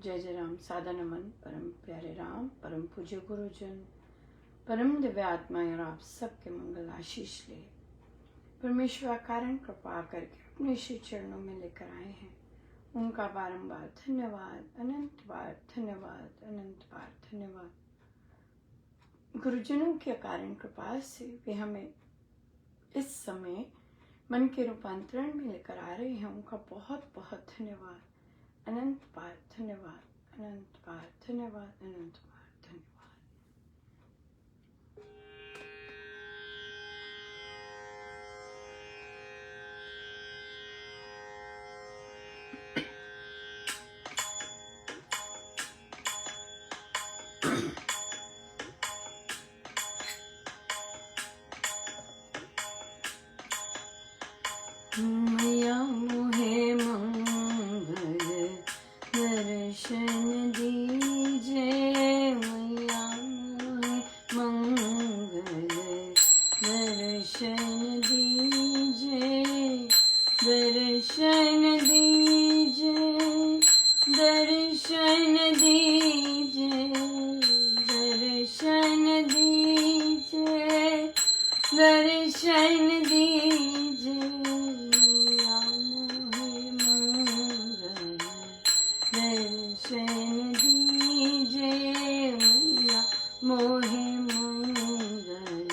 जय जय राम। सादा नमन परम प्यारे राम, परम पूज्य गुरुजन, परम दिव्य आत्माएं और आप सबके मंगल आशीष ले परमेश्वर कारण कृपा करके अपने श्री चरणों में लेकर आए हैं। उनका बारंबार धन्यवाद, अनंत बार धन्यवाद, अनंत बार धन्यवाद। गुरुजनों के कारण कृपा से वे हमें इस समय मन के रूपांतरण में लेकर आ रहे हैं। उनका बहुत बहुत धन्यवाद, अनंत बार धन्यवाद, अनंत बार धन्यवाद, अनंत बार धन्यवाद। मैया मोहे मंगल दर्शन दीजे, मैया मोहे मंगल दर्शन दीजे, दर्शन दीजे, दर्शन दीजे, दर्शन दीजे, दर्शन दीजे, मैया मोहे मंगल दर्शन दीजे, मैया मोहे मंगल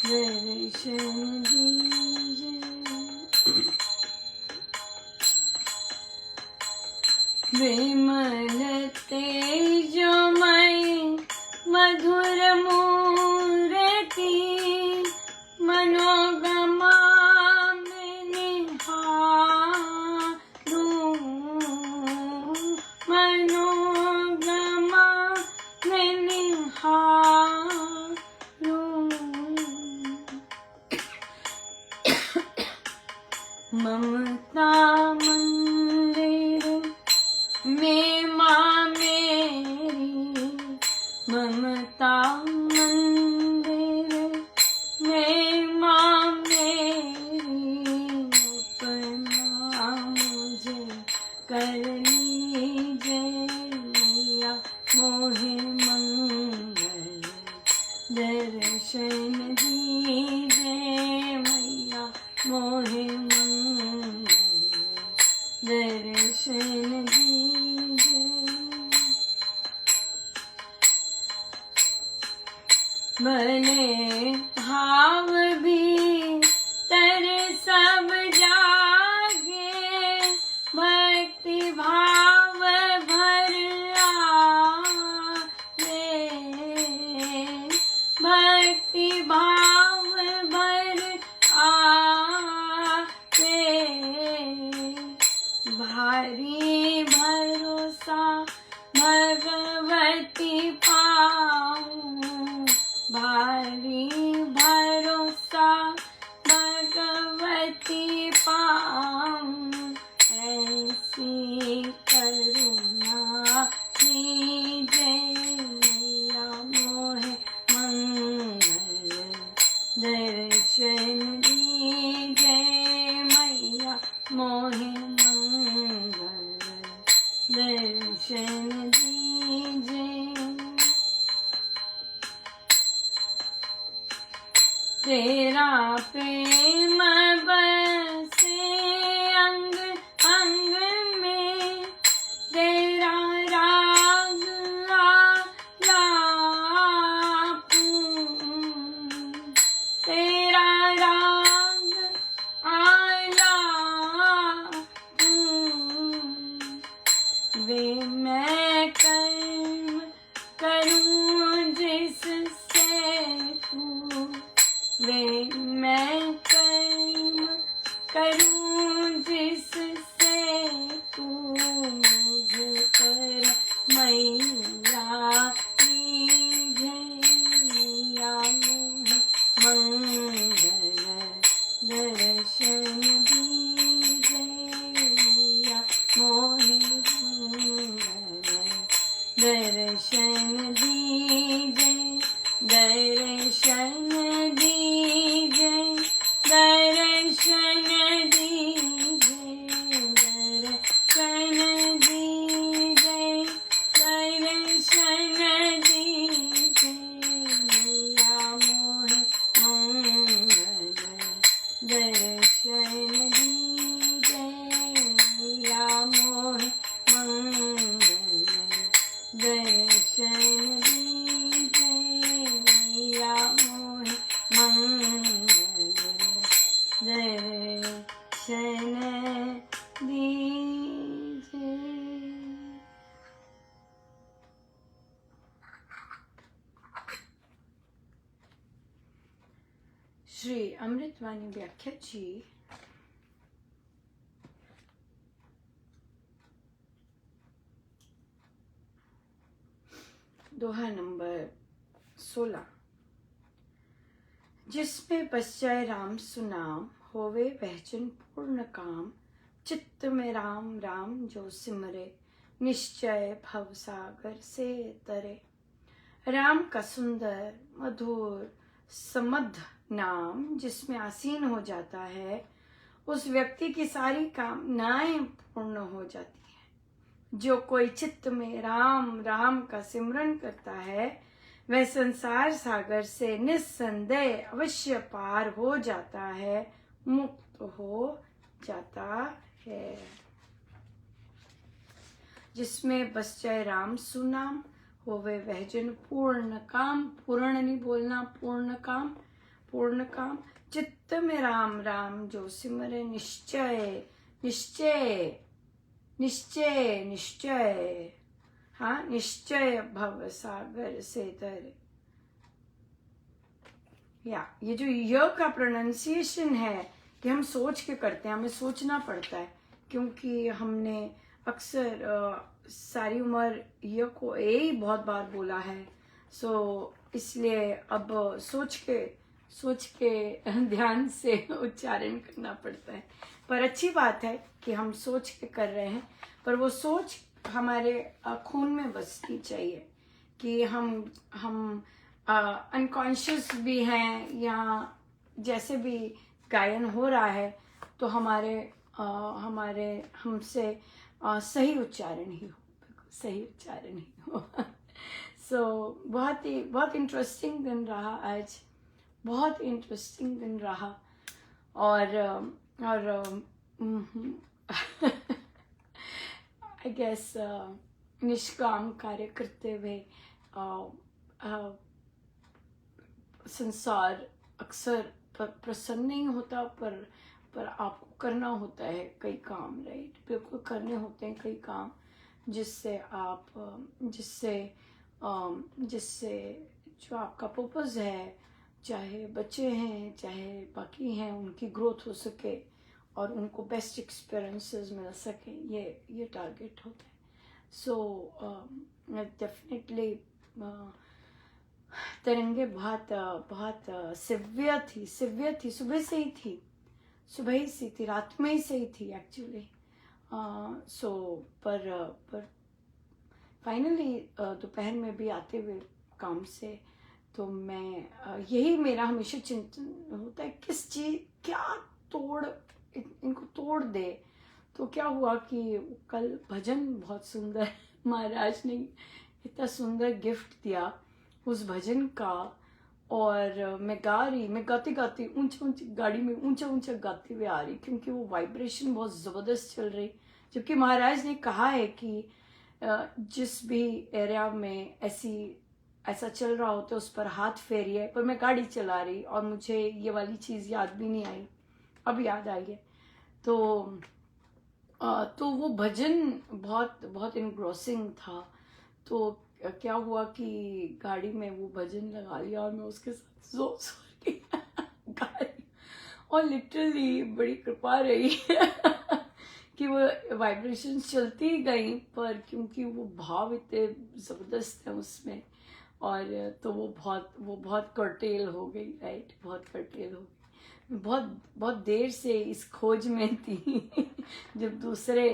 दर्शन दीजे। विमल तेजोमय मधुर मूर्ति, मनोगमा में निहारूं, मनोगमा में निहारूं। ममता मंदिर में माँ मेरी, ममता मंदिर में माँ मेरी, अपना मुझे कर लीजिए, मैया मोहे मंगल दर्शन दीजिए, मैया मोहे मंगल दर्शन दीजिए। भले भाव भी तर सब जागे, भक्ति भाव भर आवे, भक्ति भाव भर आवे। भारी भरोसा भगवती पाऊं, भारी भरोसा भगवती पाऊं, ऐसी करुणा कीजिए, मैया मोहे मंगल दर्शन दीजिए, मैया मोहे मंगल दर्शन दीजिए। तेरा प्रेम बसे अंग अंग में, तेरा राग आलापूं, तेरा राग आलापूं। वे मैं कर्म करूं जिससे तू, वे मैं कर्म करूं जिससे तू मुझ पर मैया लीजे, मैया मोहे मंगल दर्शन दीजे, मैया मोहे मंगल दर्शन दीजे, दर्शन दीजे, दर्शन दीजे, दर्शन दीजे, श्री अमृतवाणी व्याख्या जी दोहा नंबर 16। जिसमें बस जाए राम सुनाम, होवे वहजन पूर्ण काम। चित्त में राम राम जो सिमरे, निश्चय भव सागर से तरे। राम का सुंदर मधुर समध नाम जिसमें आसीन हो जाता है, उस व्यक्ति की सारी कामनाएं पूर्ण हो जाती है। जो कोई चित्त में राम राम का सिमरन करता है, वह संसार सागर से निस्संदेह अवश्य पार हो जाता है, मुक्त हो जाता है। जिसमें बस जाए राम सुनाम, होवे वह जन पूर्ण काम। पूर्ण नहीं बोलना, पूर्ण काम, पूर्ण काम। चित्त में राम राम जो सिमरे, निश्चय निश्चय निश्चय निश्चय, हाँ, निश्चय भव सागर से तरे। या ये जो य का प्रोनाउंसिएशन है, कि हम सोच के करते हैं, हमें सोचना पड़ता है, क्योंकि हमने अक्सर सारी उम्र य को ए ही बहुत बार बोला है। सो इसलिए अब सोच के ध्यान से उच्चारण करना पड़ता है। पर अच्छी बात है कि हम सोच के कर रहे हैं, पर वो सोच हमारे खून में बसनी चाहिए कि हम अनकॉन्शियस भी हैं, या जैसे भी गायन हो रहा है तो हमसे सही उच्चारण ही हो, सही उच्चारण ही हो। सो बहुत इंटरेस्टिंग दिन रहा आज, बहुत इंटरेस्टिंग दिन रहा। और आई गेस निष्काम कार्य करते हुए संसार अक्सर प्रसन्न नहीं होता, पर आपको करना होता है कई काम, राइट। बिल्कुल करने होते हैं कई काम, जिससे जो आपका पर्पस है, चाहे बच्चे हैं चाहे बाकी हैं, उनकी ग्रोथ हो सके और उनको बेस्ट एक्सपीरियंसेस मिल सके, ये टारगेट होता है। सो डेफिनेटली तरंगे बहुत सिवियर थी, सुबह से ही थी, रात में ही से ही थी एक्चुअली। सो पर फाइनली दोपहर में भी आते हुए काम से, तो मैं यही मेरा हमेशा चिंतन होता है, किस चीज क्या इनको तोड़ दे। तो क्या हुआ कि कल भजन बहुत सुंदर महाराज ने इतना सुंदर गिफ्ट दिया उस भजन का, और मैं गाती गाती ऊंचा गाड़ी में ऊंचा गाती हुए आ रही, क्योंकि वो वाइब्रेशन बहुत ज़बरदस्त चल रही। जबकि महाराज ने कहा है कि जिस भी एरिया में ऐसा चल रहा हो तो उस पर हाथ फेरिए, पर मैं गाड़ी चला रही और मुझे ये वाली चीज़ याद भी नहीं आई, अब याद आई है। तो वो भजन बहुत इनग्रोसिंग था। तो क्या हुआ कि गाड़ी में वो भजन लगा लिया और मैं उसके साथ जोर के गा रही, और लिटरली बड़ी कृपा रही कि वो वाइब्रेशंस चलती ही गई, पर क्योंकि वो भाव इतने ज़बरदस्त है उसमें, और तो वो बहुत कर्टेल हो गई, राइट, बहुत कर्टेल हो गई। बहुत देर से इस खोज में थी जब दूसरे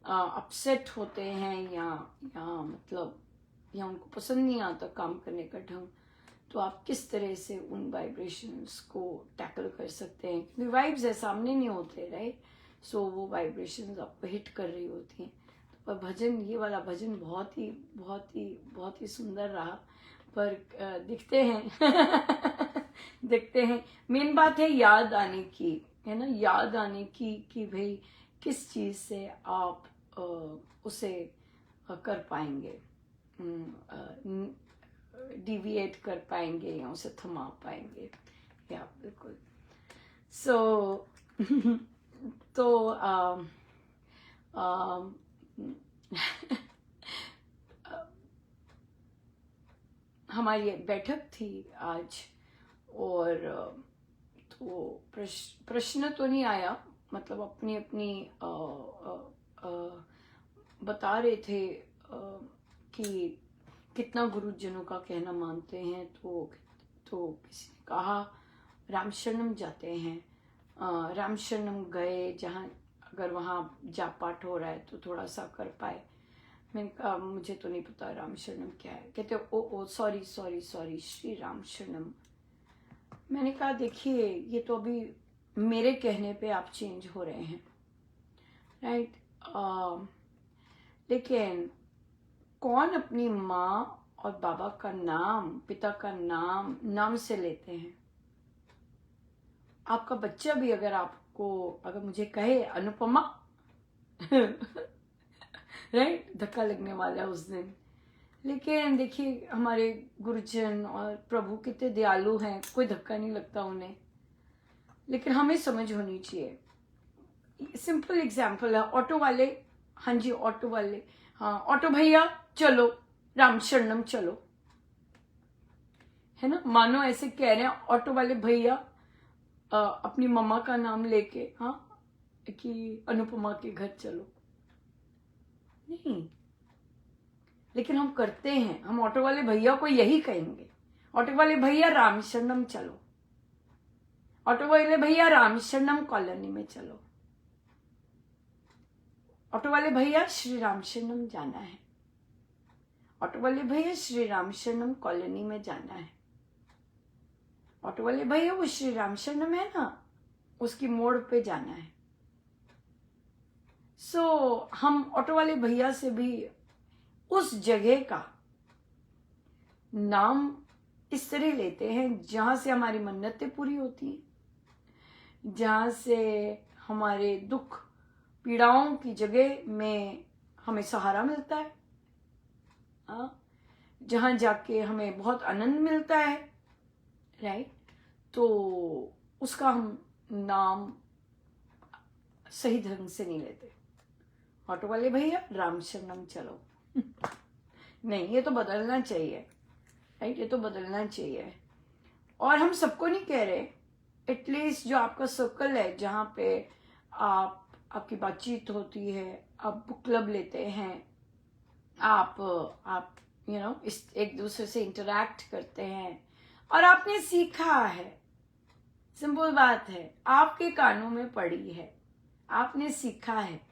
अपसेट होते हैं या मतलब या उनको पसंद नहीं आता काम करने का ढंग, तो आप किस तरह से उन वाइब्रेशंस को टैकल कर सकते हैं, क्योंकि वाइब्स है, सामने नहीं होते, राइट। सो वो वाइब्रेशंस आपको हिट कर रही होती हैं। तो पर भजन, ये वाला भजन बहुत ही सुंदर रहा। पर देखते हैं मेन बात है याद आने की, है ना, याद आने की कि भाई किस चीज से आप उसे कर पाएंगे, डिविएट कर पाएंगे या उसे थमा पाएंगे, या बिल्कुल। सो तो हमारी बैठक थी आज, और तो प्रश्न तो नहीं आया, मतलब अपनी अपनी बता रहे थे कि कितना गुरुजनों का कहना मानते हैं। तो किसी ने कहा राम शरणम जाते हैं, राम शरणम गए जहाँ, अगर वहाँ जाप पाठ हो रहा है तो थोड़ा सा कर पाए। मैंने कहा मुझे तो नहीं पता राम शरणम क्या है। कहते oh sorry sorry sorry, Shri Ram शरणम। मैंने कहा देखिए ये तो अभी मेरे कहने पे आप चेंज हो रहे हैं, राइट। लेकिन कौन अपनी माँ और बाबा का नाम, पिता का नाम से लेते हैं? आपका बच्चा भी अगर अगर मुझे कहे अनुपमा राइट, धक्का लगने वाला है उस दिन। लेकिन देखिए हमारे गुरुजन और प्रभु कितने दयालु हैं, कोई धक्का नहीं लगता उन्हें। लेकिन हमें समझ होनी चाहिए। सिंपल एग्जाम्पल है, ऑटो वाले, हाँ जी ऑटो वाले, हाँ ऑटो भैया चलो राम शरणम चलो, है ना। मानो ऐसे कह रहे हैं ऑटो वाले भैया अपनी मम्मा का नाम लेके, हाँ, कि अनुपमा के घर चलो। नहीं, लेकिन हम करते हैं, हम ऑटो वाले भैया को यही कहेंगे, ऑटो वाले भैया राम शरणम चलो, ऑटो वाले भैया राम शरणम कॉलोनी में चलो, ऑटो वाले भैया श्री राम शरणम जाना है, ऑटो वाले भैया श्री राम शरणम कॉलोनी में जाना है, ऑटो वाले भैया वो श्री राम शरणम है ना, उसकी मोड़ पे जाना है। हम ऑटो वाले भैया से भी उस जगह का नाम इस तरह लेते हैं जहां से हमारी मन्नतें पूरी होती हैं, जहां से हमारे दुख पीड़ाओं की जगह में हमें सहारा मिलता है, जहां जाके हमें बहुत आनंद मिलता है, राइट। तो उसका हम नाम सही ढंग से नहीं लेते। ऑटो वाले भैया राम शरणम चलो नहीं, ये तो बदलना चाहिए, राइट, ये तो बदलना चाहिए। और हम सबको नहीं कह रहे, एटलीस्ट जो आपका सर्कल है जहाँ पे आपकी बातचीत होती है, आप बुक क्लब लेते हैं, आप इस एक दूसरे से इंटरैक्ट करते हैं और आपने सीखा है, सिंपल बात है, आपके कानों में पड़ी है, आपने सीखा है।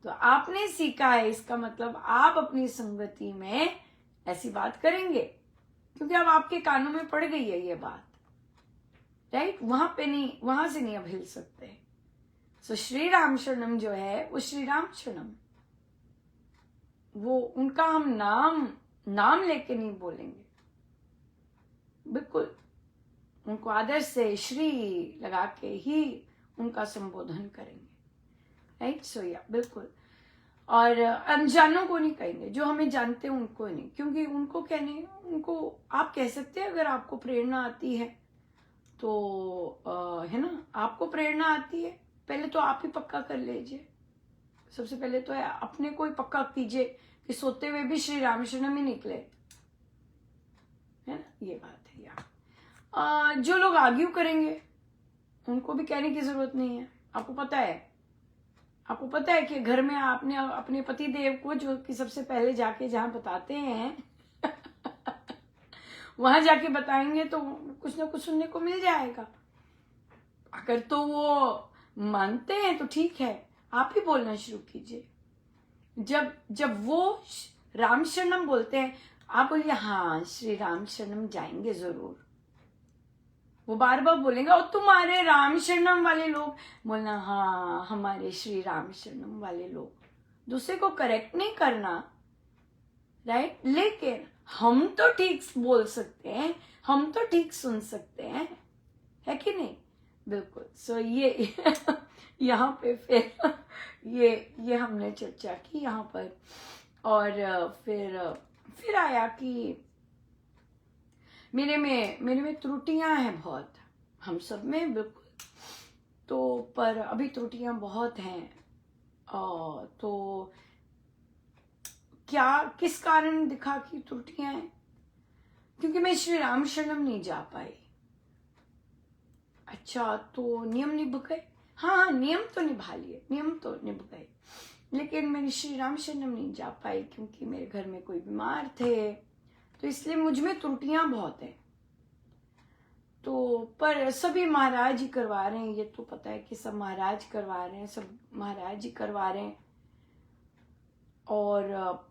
तो आपने सीखा है, इसका मतलब आप अपनी संगति में ऐसी बात करेंगे, क्योंकि अब आपके कानों में पड़ गई है ये बात, राइट। वहां से नहीं अब हिल सकते। सो श्री राम शरणम जो है वो श्री राम शरणम, वो उनका हम नाम लेके नहीं बोलेंगे, बिल्कुल उनको आदर से श्री लगा के ही उनका संबोधन करेंगे, राइट। सो या बिल्कुल। और अनजानों को नहीं कहेंगे, जो हमें जानते हैं उनको नहीं, क्योंकि उनको कहने, उनको आप कह सकते हैं अगर आपको प्रेरणा आती है तो, है ना, आपको प्रेरणा आती है, पहले तो आप ही पक्का कर लीजिए। सबसे पहले तो अपने को ही पक्का कीजिए कि सोते हुए भी श्री राम शरणम ही निकले, है ना, ये बात है यार। जो लोग आर्ग्यू करेंगे उनको भी कहने की जरूरत नहीं है। आपको पता है कि घर में आपने अपने पति देव को, जो कि सबसे पहले जाके जहां बताते हैं वहां जाके बताएंगे तो कुछ ना कुछ सुनने को मिल जाएगा। अगर तो वो मानते हैं तो ठीक है, आप ही बोलना शुरू कीजिए। जब वो राम शरणम बोलते हैं, आप बोलिए हाँ श्री राम शरणम जाएंगे जरूर। वो बार बार बोलेंगे और तुम्हारे राम शरणम वाले लोग, बोलना हाँ हमारे श्री राम शरणम वाले लोग। दूसरे को करेक्ट नहीं करना, राइट। लेकिन हम तो ठीक बोल सकते हैं, हम तो ठीक सुन सकते हैं, है कि नहीं, बिल्कुल। सो ये यहाँ पे फिर ये हमने चर्चा की यहाँ पर। और फिर आया कि मेरे में त्रुटियां हैं बहुत, हम सब में बिल्कुल, तो पर अभी त्रुटियां बहुत हैं। तो क्या किस कारण दिखा कि त्रुटियां हैं? क्योंकि मैं श्री राम शरणम नहीं जा पाई। अच्छा तो नियम निभ गए? हाँ, नियम तो निभा लिए, नियम तो निभ गए, लेकिन मेरी श्री राम शरणम नहीं जा पाई क्योंकि मेरे घर में कोई बीमार थे, तो इसलिए मुझ में त्रुटियां बहुत हैं। तो पर सभी महाराज ही करवा रहे हैं, ये तो पता है कि सब महाराज करवा रहे हैं, सब महाराज ही करवा रहे हैं। और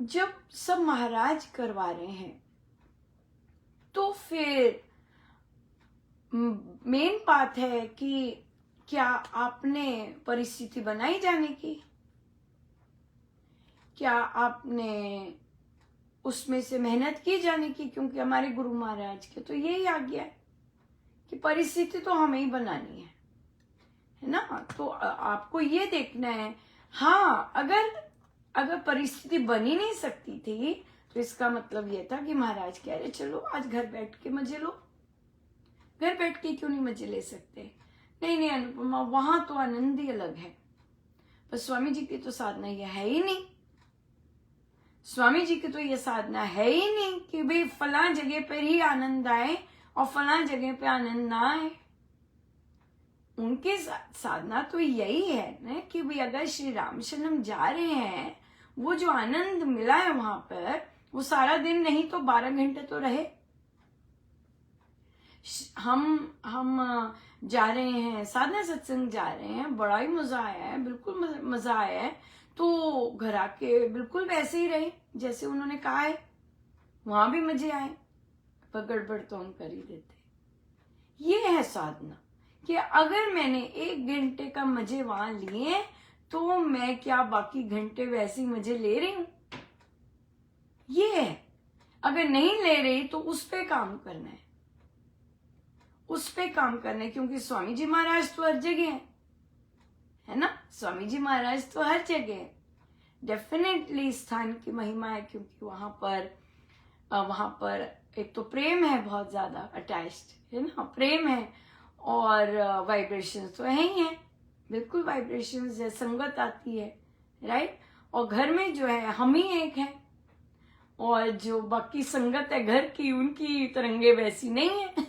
जब सब महाराज करवा रहे हैं तो फिर मेन बात है कि क्या आपने परिस्थिति बनाई जाने की? क्या आपने उसमें से मेहनत की जाने की? क्योंकि हमारे गुरु महाराज के तो यही आज्ञा है कि परिस्थिति तो हमें ही बनानी है ना। तो आपको ये देखना है। हाँ, अगर परिस्थिति बनी नहीं सकती थी तो इसका मतलब ये था कि महाराज कह रहे चलो आज घर बैठ के मजे लो। घर बैठ के क्यों नहीं मजे ले सकते? नहीं अनुपमा, वहां तो आनंद ही अलग है। पर स्वामी जी की तो साधना ये है ही नहीं। स्वामी जी की तो ये साधना है ही नहीं कि भाई फला जगह पर ही आनंद आए और फला जगह पे आनंद ना आए। उनकी साधना तो यही है ना कि भाई अगर श्री राम शरणम जा रहे हैं, वो जो आनंद मिला है वहां पर, वो सारा दिन नहीं तो 12 घंटे तो रहे। हम जा रहे हैं, साधना सत्संग जा रहे हैं, बड़ा ही मजा आया है, बिल्कुल मजा आया है, तो घर आके बिल्कुल वैसे ही रहे जैसे उन्होंने कहा है, वहां भी मजे आए, पर गड़बड़ तो हम कर ही देते। ये है साधना कि अगर मैंने 1 घंटे का मजे वहां लिए तो मैं क्या बाकी घंटे वैसे ही मजे ले रही हूं? ये है। अगर नहीं ले रही तो उस पे काम करना है, उस पे काम करना है, क्योंकि स्वामी जी महाराज तो हर जगह है ना। स्वामी जी महाराज तो हर जगह है। डेफिनेटली स्थान की महिमा है, क्योंकि वहां पर एक तो प्रेम है, बहुत ज्यादा अटैच्ड है ना, प्रेम है, और वाइब्रेशंस तो है ही है, बिल्कुल वाइब्रेशंस है, संगत आती है, राइट। और घर में जो है हम ही एक है, और जो बाकी संगत है घर की, उनकी तरंगे वैसी नहीं है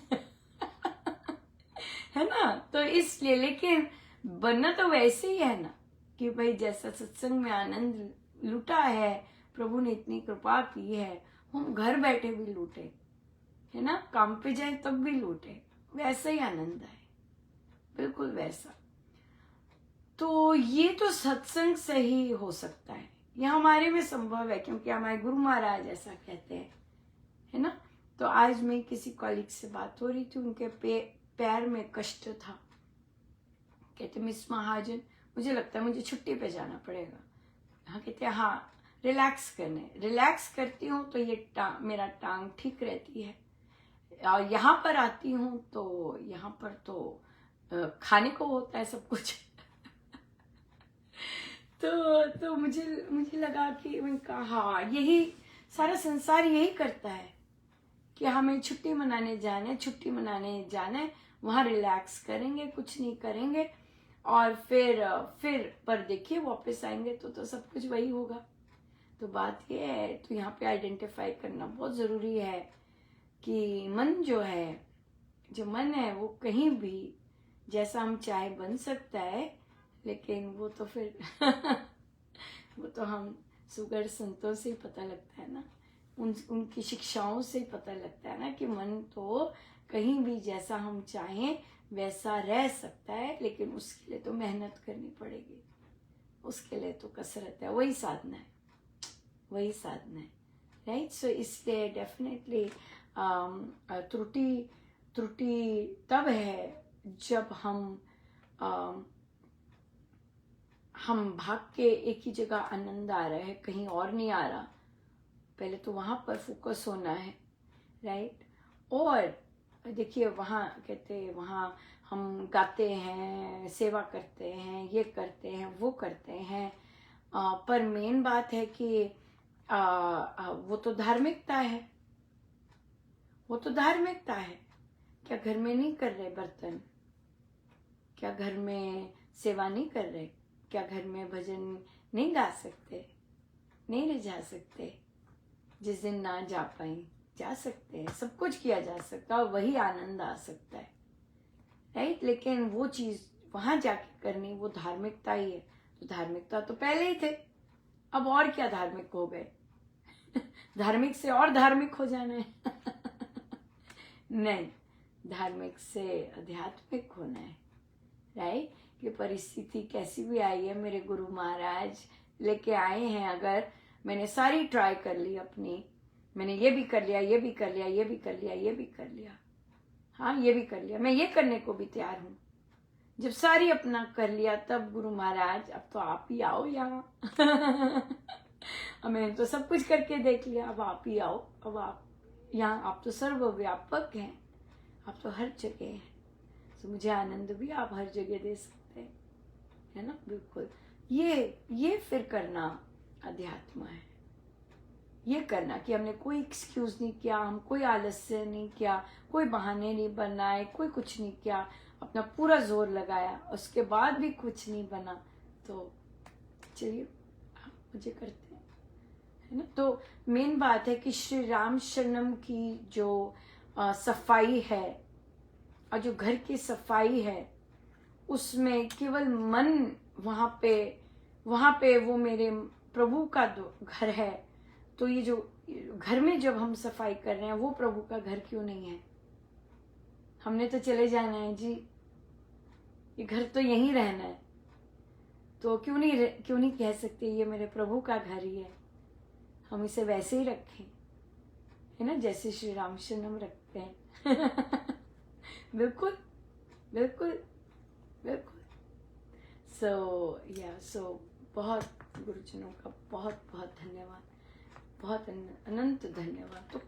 है ना। तो इसलिए, लेकिन बनना तो वैसे ही है ना कि भाई जैसा सत्संग में आनंद लूटा है, प्रभु ने इतनी कृपा की है, हम घर बैठे भी लूटे, है ना, काम पे जाए तब भी लूटे, वैसा ही आनंद है, बिल्कुल वैसा। तो ये तो सत्संग से ही हो सकता है, ये हमारे में संभव है, क्योंकि हमारे गुरु महाराज ऐसा कहते हैं, है ना। तो आज मैं किसी कॉलीग से बात हो रही थी, उनके पैर में कष्ट था, कहते मिस महाजन मुझे लगता है मुझे छुट्टी पे जाना पड़ेगा। हाँ, कहते हैं हाँ रिलैक्स करने, रिलैक्स करती हूँ तो ये मेरा टांग ठीक रहती है, और यहाँ पर आती हूँ तो यहाँ पर तो खाने को होता है सब कुछ तो मुझे लगा कि मैंने कहा हाँ, यही सारा संसार यही करता है कि हमें छुट्टी मनाने जाना है, वहां रिलैक्स करेंगे, कुछ नहीं करेंगे, और फिर पर देखिए वापस आएंगे तो सब कुछ वही होगा। तो बात ये है, तो यहाँ पे आइडेंटिफाई करना बहुत जरूरी है कि मन जो है वो कहीं भी जैसा हम चाहे बन सकता है, लेकिन वो तो फिर वो तो हम सुगर संतों से ही पता लगता है ना, उनकी शिक्षाओं से ही पता लगता है ना कि मन तो कहीं भी जैसा हम चाहें वैसा रह सकता है, लेकिन उसके लिए तो मेहनत करनी पड़ेगी, उसके लिए तो कसरत है, वही साधना है, राइट। सो इसलिए डेफिनेटली त्रुटि तब है जब हम भाग के एक ही जगह आनंद आ रहा है, कहीं और नहीं आ रहा, पहले तो वहां पर फोकस होना है, राइट। और देखिए वहां कहते हैं, वहां हम गाते हैं, सेवा करते हैं, ये करते हैं, वो करते हैं, पर मेन बात है कि वो तो धार्मिकता है, क्या घर में नहीं कर रहे बर्तन? क्या घर में सेवा नहीं कर रहे? क्या घर में भजन नहीं गा सकते, नहीं ले जा सकते? जिस दिन ना जा पाए जा सकते हैं, सब कुछ किया जा सकता है, और वही आनंद आ सकता है, राइट। लेकिन वो चीज वहां जाके करनी वो धार्मिकता ही है। तो धार्मिकता तो पहले ही थे, अब और क्या धार्मिक हो गए? धार्मिक से और धार्मिक हो जाना है? नहीं, धार्मिक से आध्यात्मिक होना है, राइट। कि परिस्थिति कैसी भी आई है, मेरे गुरु महाराज लेके आए हैं, अगर मैंने सारी ट्राई कर ली अपनी, मैंने ये भी कर लिया, ये भी कर लिया, ये भी कर लिया, ये भी कर लिया, हाँ ये भी कर लिया, मैं ये करने को भी तैयार हूँ। जब सारी अपना कर लिया तब गुरु महाराज अब तो आप ही आओ यहाँ। मैंने तो सब कुछ करके देख लिया, अब आप ही आओ, अब आप यहाँ, आप तो सर्वव्यापक हैं, आप तो हर जगह हैं, तो मुझे आनंद भी आप हर जगह दे सकते हैं, है ना। बिल्कुल, ये फिर करना अध्यात्म है। ये करना कि हमने कोई एक्सक्यूज नहीं किया, हम कोई आलस्य नहीं किया, कोई बहाने नहीं बनाए, कोई कुछ नहीं किया, अपना पूरा जोर लगाया, उसके बाद भी कुछ नहीं बना, तो चलिए मुझे करते हैं, है ना। तो मेन बात है कि श्री राम शरणम की जो सफाई है और जो घर की सफाई है, उसमें केवल मन वहां पे वो मेरे प्रभु का घर है। तो ये जो घर में जब हम सफाई कर रहे हैं, वो प्रभु का घर क्यों नहीं है? हमने तो चले जाना है जी, ये घर तो यहीं रहना है, तो क्यों नहीं कह सकते ये मेरे प्रभु का घर ही है, हम इसे वैसे ही रखें, है ना, जैसे श्री रामशरणम रखते हैं। बिल्कुल बिल्कुल बिल्कुल। सो बहुत गुरुजनों का बहुत बहुत धन्यवाद, बहुत अनंत धन्यवाद। तो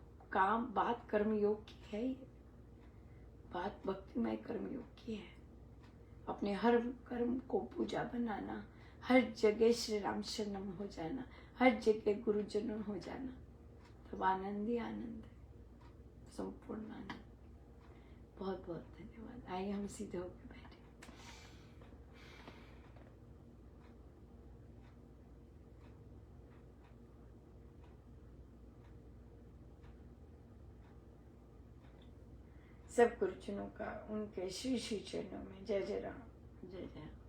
बात कर्म योग की है, ये बात भक्तिमय कर्म योग की है। अपने हर कर्म को पूजा बनाना, हर जगह श्री राम शरणम हो जाना, हर जगह गुरुजनों हो जाना, तब आनंद ही आनंद है, संपूर्ण आनंद। बहुत बहुत धन्यवाद। आइए हम सीधे होकर बैठे। सब गुरुजनों का उनके श्री श्री चरणों में जय जय राम, जय जय राम।